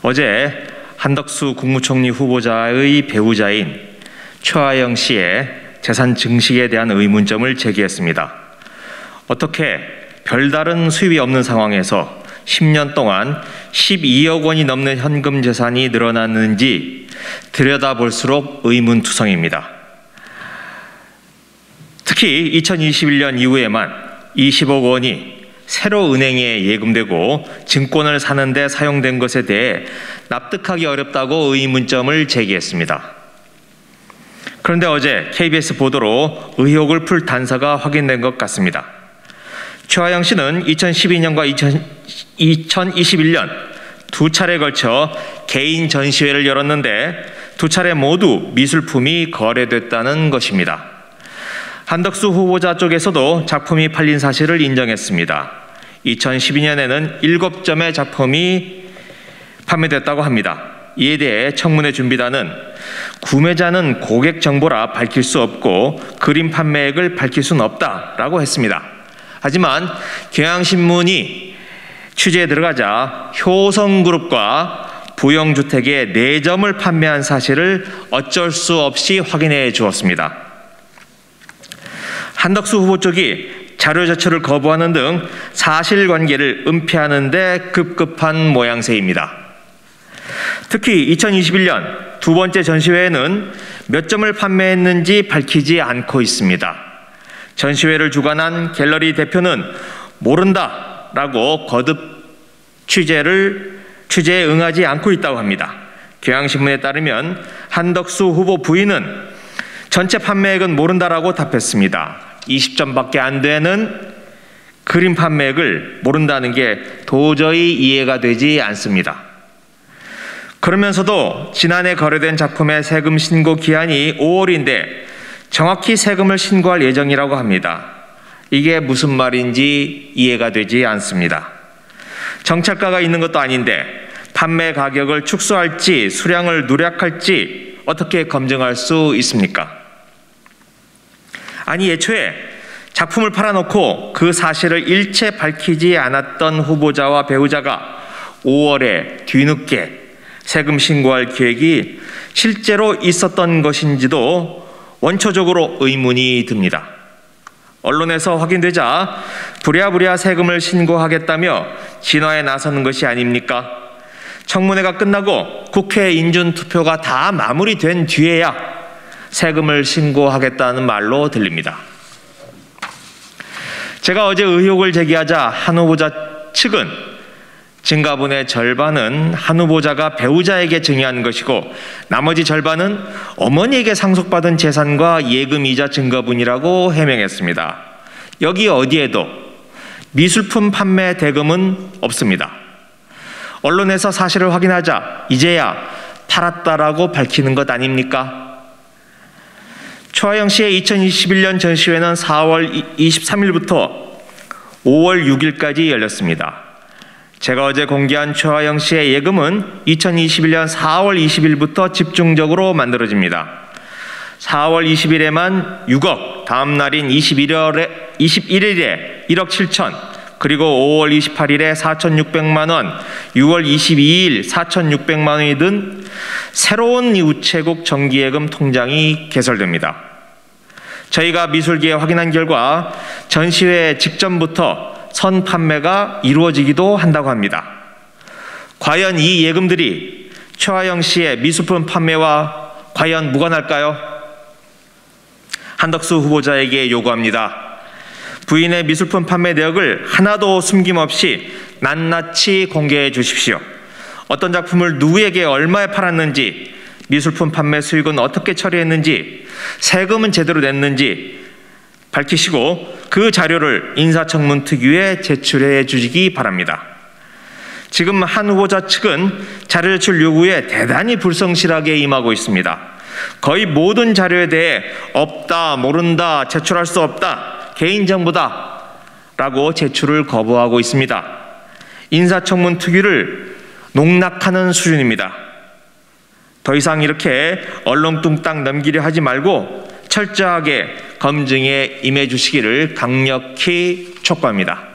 어제 한덕수 국무총리 후보자의 배우자인 최화영 씨의 재산 증식에 대한 의문점을 제기했습니다. 어떻게 별다른 수입이 없는 상황에서 10년 동안 12억 원이 넘는 현금 재산이 늘어났는지 들여다볼수록 의문투성입니다. 특히 2021년 이후에만 20억 원이 새로 은행에 예금되고 증권을 사는 데 사용된 것에 대해 납득하기 어렵다고 의문점을 제기했습니다. 그런데 어제 KBS 보도로 의혹을 풀 단서가 확인된 것 같습니다. 최화영 씨는 2012년과 2021년 두 차례에 걸쳐 개인 전시회를 열었는데 두 차례 모두 미술품이 거래됐다는 것입니다. 한덕수 후보자 쪽에서도 작품이 팔린 사실을 인정했습니다. 2012년에는 7점의 작품이 판매됐다고 합니다. 이에 대해 청문회 준비단은 구매자는 고객 정보라 밝힐 수 없고 그림 판매액을 밝힐 수는 없다라고 했습니다. 하지만 경향신문이 취재에 들어가자 효성그룹과 부영주택의 4점을 판매한 사실을 어쩔 수 없이 확인해 주었습니다. 한덕수 후보 쪽이 자료 제출을 거부하는 등 사실관계를 은폐하는 데 급급한 모양새입니다. 특히 2021년 두 번째 전시회에는 몇 점을 판매했는지 밝히지 않고 있습니다. 전시회를 주관한 갤러리 대표는 모른다라고 거듭 취재에 응하지 않고 있다고 합니다. 경향신문에 따르면 한덕수 후보 부인은 전체 판매액은 모른다라고 답했습니다. 20점밖에 안 되는 그림 판매액을 모른다는 게 도저히 이해가 되지 않습니다. 그러면서도 지난해 거래된 작품의 세금 신고 기한이 5월인데 정확히 세금을 신고할 예정이라고 합니다. 이게 무슨 말인지 이해가 되지 않습니다. 정찰가가 있는 것도 아닌데 판매 가격을 축소할지 수량을 누락할지 어떻게 검증할 수 있습니까? 아니 애초에 작품을 팔아놓고 그 사실을 일체 밝히지 않았던 후보자와 배우자가 5월에 뒤늦게 세금 신고할 계획이 실제로 있었던 것인지도 원초적으로 의문이 듭니다. 언론에서 확인되자 부랴부랴 세금을 신고하겠다며 진화에 나서는 것이 아닙니까? 청문회가 끝나고 국회 인준투표가 다 마무리된 뒤에야 세금을 신고하겠다는 말로 들립니다. 제가 어제 의혹을 제기하자 한 후보자 측은 증가분의 절반은 한 후보자가 배우자에게 증여한 것이고 나머지 절반은 어머니에게 상속받은 재산과 예금이자 증가분이라고 해명했습니다. 여기 어디에도 미술품 판매 대금은 없습니다. 언론에서 사실을 확인하자 이제야 팔았다라고 밝히는 것 아닙니까? 최화영 씨의 2021년 전시회는 4월 23일부터 5월 6일까지 열렸습니다. 제가 어제 공개한 최화영 씨의 예금은 2021년 4월 20일부터 집중적으로 만들어집니다. 4월 20일에만 6억, 다음 날인 21일에 1억 7천, 그리고 5월 28일에 4,600만 원, 6월 22일 4,600만 원이 든 새로운 우체국 정기예금 통장이 개설됩니다. 저희가 미술계에 확인한 결과 전시회 직전부터 선 판매가 이루어지기도 한다고 합니다. 과연 이 예금들이 최화영 씨의 미술품 판매와 과연 무관할까요? 한덕수 후보자에게 요구합니다. 부인의 미술품 판매 내역을 하나도 숨김없이 낱낱이 공개해 주십시오. 어떤 작품을 누구에게 얼마에 팔았는지, 미술품 판매 수익은 어떻게 처리했는지, 세금은 제대로 냈는지 밝히시고 그 자료를 인사청문특위에 제출해 주시기 바랍니다. 지금 한 후보자 측은 자료 제출 요구에 대단히 불성실하게 임하고 있습니다. 거의 모든 자료에 대해 없다, 모른다, 제출할 수 없다, 개인정보다 라고 제출을 거부하고 있습니다. 인사청문특위를 농락하는 수준입니다. 더 이상 이렇게 얼렁뚱땅 넘기려 하지 말고 철저하게 검증에 임해 주시기를 강력히 촉구합니다.